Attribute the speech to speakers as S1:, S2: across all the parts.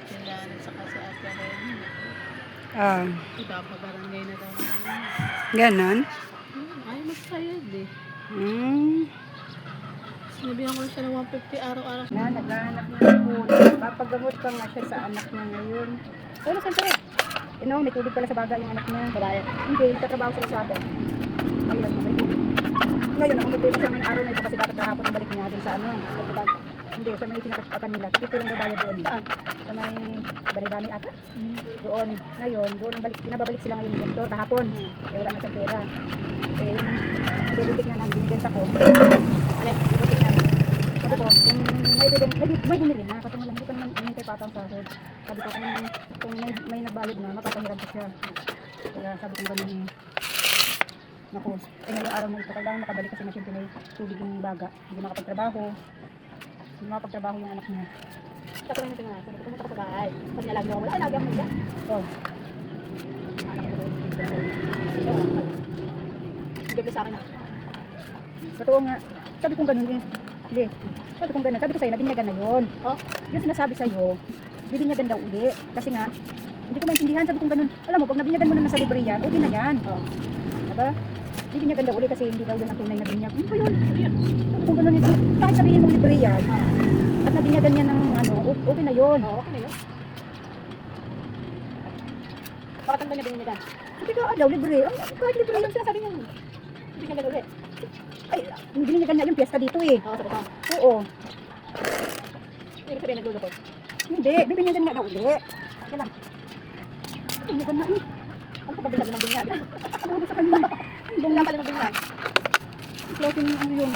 S1: Sila sa kasi ate rin.
S2: Ah,
S1: Ipapabarangay na daw.
S2: ganon.
S1: Ay, magsayad eh.
S2: Hmm.
S1: Sinabihan ko siya ng 150 araw-araw.
S2: Naghahanap niya ng tulong. Papagamot pa nga siya sa anak niya ngayon. Pero siyempre, may tubig pala sa baga yung anak niya. Babae. Hindi, tatrabaho sila sa atin. Ayun, may tubig. Ngayon, ako magpila siya ng araw na ito kasi dapat kahapon ang balik niya dun sa ano. Hindi, sa may pinakasapatan nila. Kasi lang babayad doon. Sa may Baribani ata. Doon. Ngayon, doon ang balik. Pinababalik sila ngayon ng doktor kahapon. Eh, wala na siyang pera. Eh, bibitik na nang binigyan ko. Alin, bibitik na. Sabi ko, kung may bumili na, kasi hindi ko naman hinintay pa ang sahod. Sabi ko, kung may nagbayad na, mapapahiram ko siya. Kaya sabi ko ganun eh. Naku, ngayong araw na ito, kailangan makabalik kasi na siyempre may tubig yung baga. Hindi makapagtrabaho. Hindi makapagtrabaho yung anak niya.
S1: Tapos na tingnan. Sabi ko, pumunta ka sa bahay. Pag nalagi ako, wala, lagi ako siya.
S2: Oh.
S1: Bigla sa akin na.
S2: Totoo nga. Sabi kong ganun eh. Hindi. Sabi kong ganun. Sabi ko sa'yo, nabinyagan na yun.
S1: Oh?
S2: Yung sinasabi sa'yo, bibinyagan daw uli. Kasi nga, hindi ko maintindihan. Sabi kong ganun. Alam mo, pag nabinyagan mo na sa libre yan, okay na yan.
S1: Oh.
S2: Diba? Bibinyagan daw uli kasi hindi daw yan ang tunay na binyag. Ano ba yun? Sabi kong ganun yun. Kahit sabihin mong libre yan, at nabinyagan niya ng ano, okay na yun.
S1: Oo, okay na yun. Bakit ang ganyan binigyan?
S2: Sabi ko, daw libre. Kahit libre yun, sinasabi niya.
S1: Hindi ka ganun ulit.
S2: Ay, binyagan niya yung piyesta dito eh.
S1: Oo, sabi ko.
S2: Oo.
S1: Hindi sabihin naglulupot.
S2: Hindi, bibinyagan nga daw uli. Kaya lang. Binyagan na eh.
S1: Ano pa pabila ng binyag?
S2: Ano sa kanya?
S1: Wala pala ng binyag.
S2: Floating yung ano yun.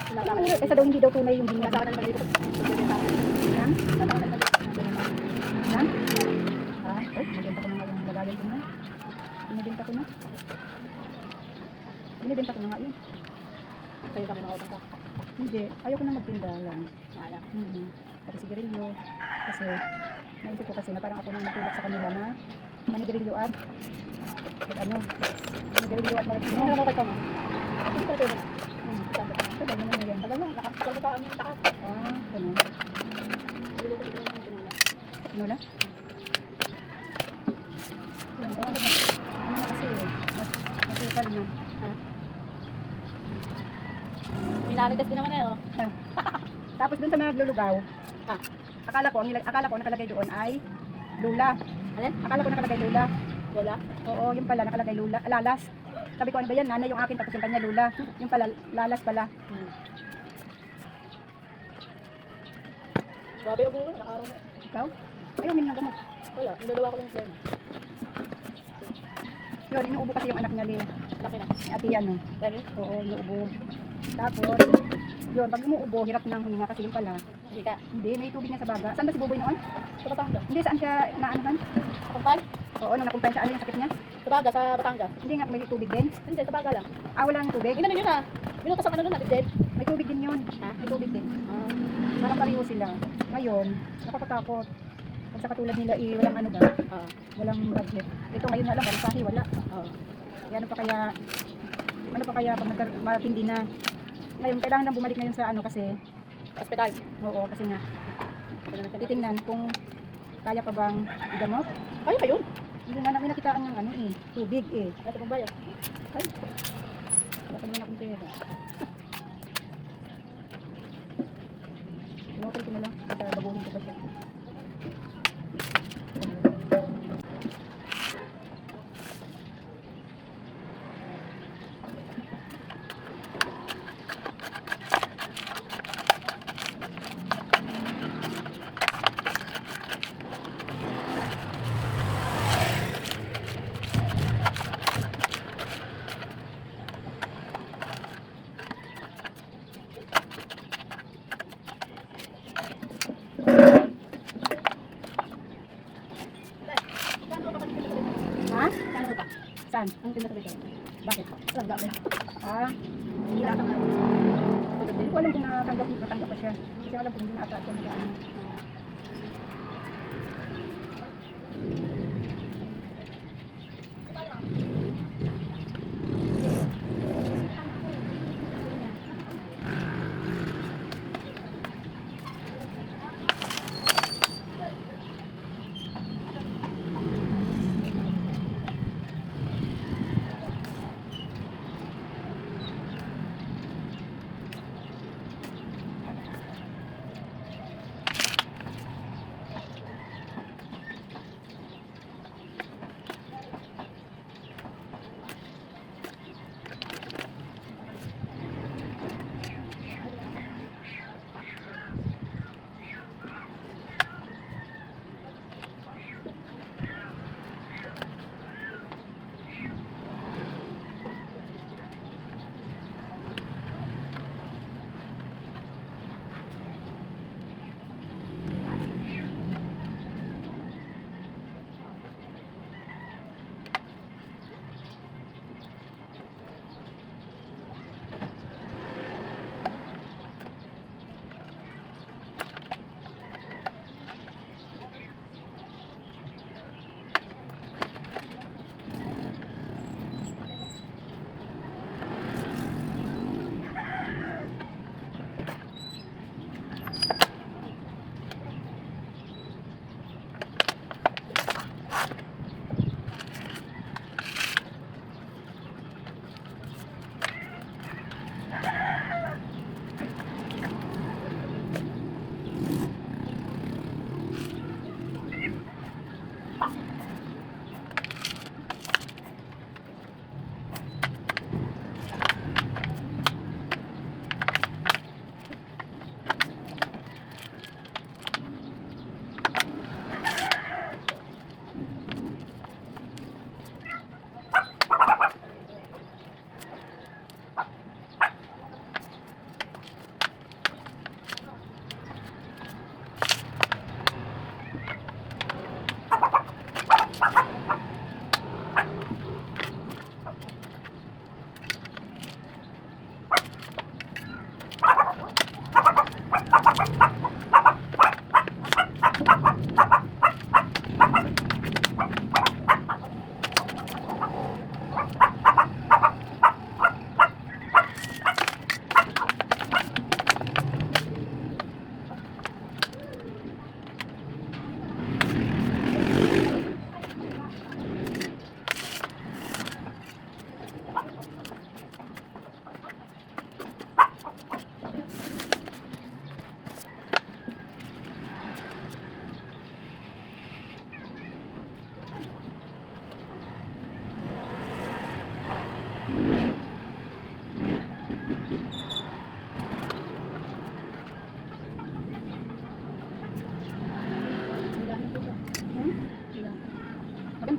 S2: Kaysa daw hindi daw tunay yung binyag.
S1: Nasa ka na dito.
S2: Yan?
S1: Nasa ka na dito.
S2: Yan? Ah, binibenta ko na nga yung lagayan ko na. Binibenta ko na. Binibenta ko na nga yun.
S1: Kayo kami mga utang ka.
S2: Hindi, ayaw ko na magtinda lang.
S1: Wala.
S2: Pati sigarilyo. Kasi, naisip ko kasi na parang ako nang matulak sa kanila na manigarilyo at ano, manigarilyo at
S1: Ano
S2: manigarilyo.
S1: naman kayo mo? Hindi ko ito na.
S2: Ito ba naman na yan?
S1: Tagal lang. Nakapagod ka kami ng takas.
S2: Ah, ganun.
S1: Niluluto ko ng tinula.
S2: Ano na? Ano na kasi, masukal na.
S1: Minarites din naman eh, oh.
S2: Tapos dun sa mga naglulugaw,
S1: Ah.
S2: akala ko nakalagay doon ay lula.
S1: Alin?
S2: Akala ko nakalagay lula.
S1: Wala.
S2: Oo, yung pala nakalagay lula, lalas. Sabi ko ano ba yan, nanay yung akin tapos yung kanya lula. Yung pala lalas pala.
S1: Grabe yung gulo. Nakaraw mo.
S2: Ikaw? Ayaw min ng gamot.
S1: Wala. Niluluwa ko lang sa'yo.
S2: Yun, inuubo kasi yung anak niya Leo.
S1: Laki na.
S2: Si ate yan, no?
S1: Dami?
S2: Oo, inuubo. Tapos, yun, pag umuubo, hirap nang huminga kasi yung pala.
S1: Hindi ka.
S2: Hindi, may tubig niya sa baga. Saan ba si Buboy noon?
S1: Sa Batangas.
S2: Hindi, saan siya naanuhan?
S1: Kumpay?
S2: Oo, nung nakumpay siya, ano yung sakit niya?
S1: Sa Baga, sa Batangas.
S2: Hindi nga, may tubig din.
S1: Hindi, sa Baga lang.
S2: Ah, wala nang tubig.
S1: Tingnan nyo na. Binuto sa kanila natin, Dave.
S2: May tubig din yun.
S1: Ha?
S2: May tubig din. Parang pareho sila. Ngayon, nakakatakot. Kung sa katulad nila, walang ano ba?
S1: Oo.
S2: Walang budget. Ito ngayon nga lang, balisahe, wala.
S1: Oo.
S2: Kaya ano pa kaya pag matindi na. Ngayon, kailangan nang bumalik ngayon sa ano kasi,
S1: Hospital.
S2: oo, kasi nga, titingnan kung kaya pa bang igamot.
S1: Kaya pa yun.
S2: Hindi nga namin nakitaan ng ano eh, tubig eh.
S1: Kaya sa Bumbayan.
S2: Ay, wala pa naman akong pera. Pinokol ko na lang, para baguhin ko pa siya. Ha?
S1: Saan ba?
S2: Saan?
S1: Ang tinda sa dito.
S2: Bakit?
S1: Saan ba?
S2: Ah,
S1: Hila ka nga.
S2: hindi ko alam kung natanggap pa siya. Kasi alam kung hindi na ata ako nag-ano.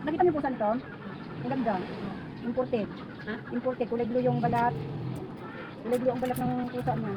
S2: nakita niyo po saan to? Ang ganda. Imported.
S1: Ha?
S2: Imported. Kulay blue yung balat. Kulay blue ang balat ng pusa niya.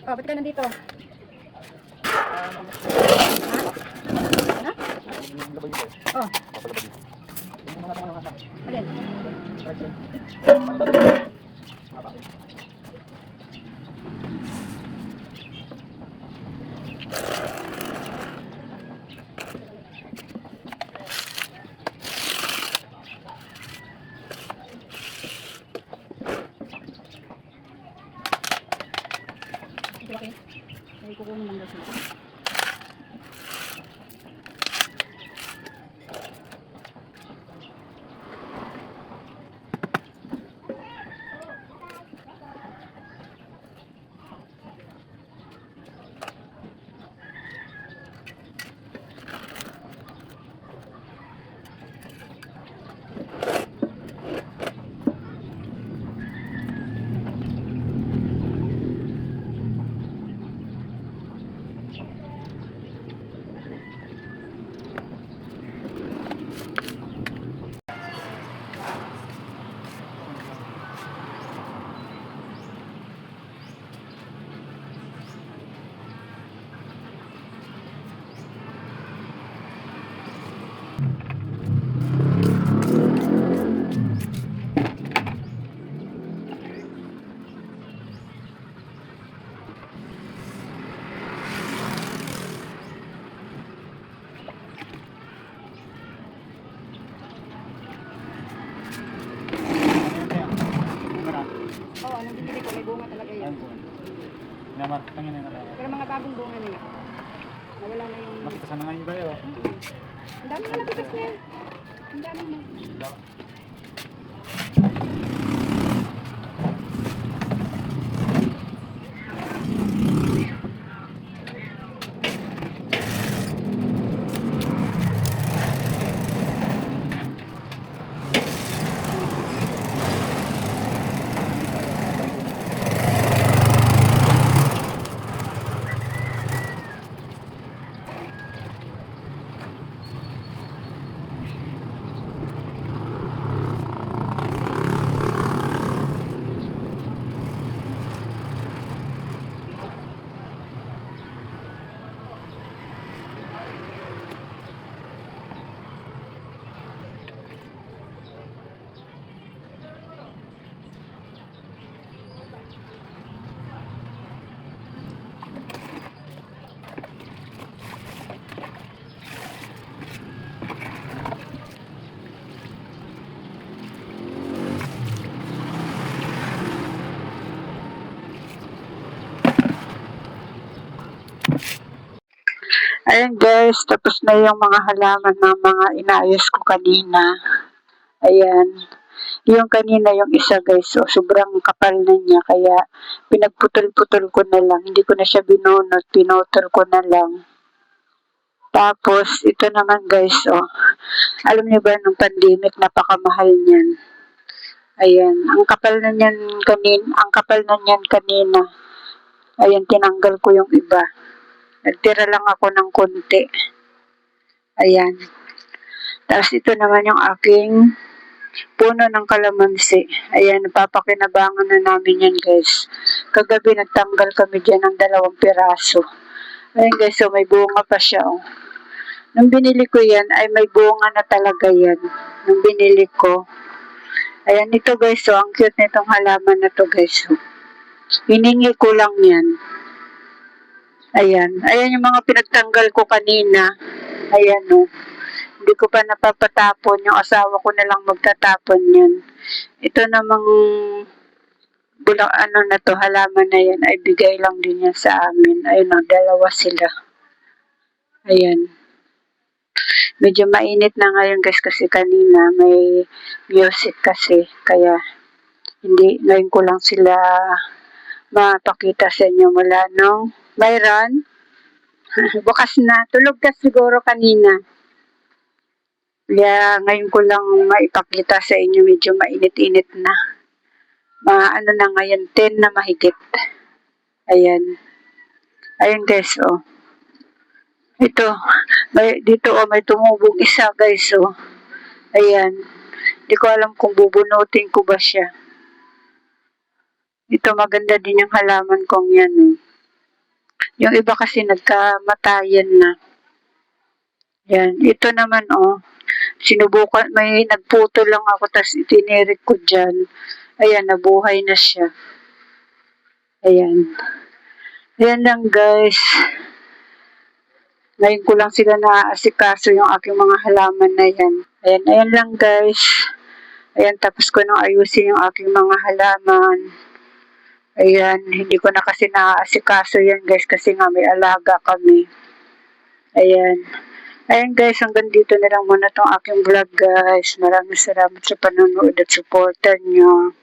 S2: Oh, ba't ka nandito? Ano? Oh, alin? Okay. Ay, kukunin lang daw sila. Oo, anong bibili ko? May bunga talaga yan. Pero mga bagong bunga na yan. Nawala na yung...
S3: Mas kasama nga yung bayo.
S2: Ang dami na napitas na yan. Ang dami na.
S4: Ayan guys, tapos na yung mga halaman na mga inayos ko kanina. Ayan. Yung kanina yung isa guys, so sobrang kapal na niya kaya pinagputol-putol ko na lang. Hindi ko na siya binunot, pinutol ko na lang. Tapos ito naman guys, oh. Alam niyo ba nung pandemic napakamahal niyan. Ayan, ang kapal na niyan kanina. Ayan, tinanggal ko yung iba. Nagtira lang ako ng konti. Ayan. Tapos ito naman yung aking puno ng kalamansi. Ayan, napapakinabangan na namin yan guys. Kagabi nagtanggal kami dyan ng 2 piraso. Ayan guys, so may bunga pa siya. Oh. Nung binili ko yan, ay may bunga na talaga yan. Nung binili ko. Ayan, ito guys, so ang cute nitong halaman na to guys. So, hiningi ko lang yan. Ayan. Ayan yung mga pinagtanggal ko kanina. Ayan o. Hindi ko pa napapatapon. Yung asawa ko na lang magtatapon yan. Ito namang halaman na yan ay bigay lang din yan sa amin. Ayun o, 2 sila. Ayan. Medyo mainit na ngayon guys kasi kanina may music kasi. Kaya ngayon ko lang sila mapakita sa inyo mula nung Myron. Bukas na. Tulog ka siguro kanina. Kaya ngayon ko lang maipakita sa inyo. Medyo mainit-init na. Ano na ngayon, 10 na mahigit. Ayan. Ayan guys, oh. Ito, dito may tumubog isa guys, oh. Ayan. Hindi ko alam kung bubunutin ko ba siya. Ito, maganda din yung halaman kong yan, oh. Yung iba kasi nagkamatayan na. Yan. Ito naman, oh. Sinubukan, may nagputo lang ako, tas itinirik ko dyan. Ayan, nabuhay na siya. Ayan. Ayan lang guys. Ngayon ko lang sila naaasikaso yung aking mga halaman na yan. Ayan lang guys. Ayan, tapos ko nang ayusin yung aking mga halaman. Ayan, hindi ko na kasi naaasikaso yan guys kasi nga may alaga kami. Ayan. Ayan guys, hanggang dito na lang muna tong aking vlog guys. Maraming salamat sa panonood at supportan nyo.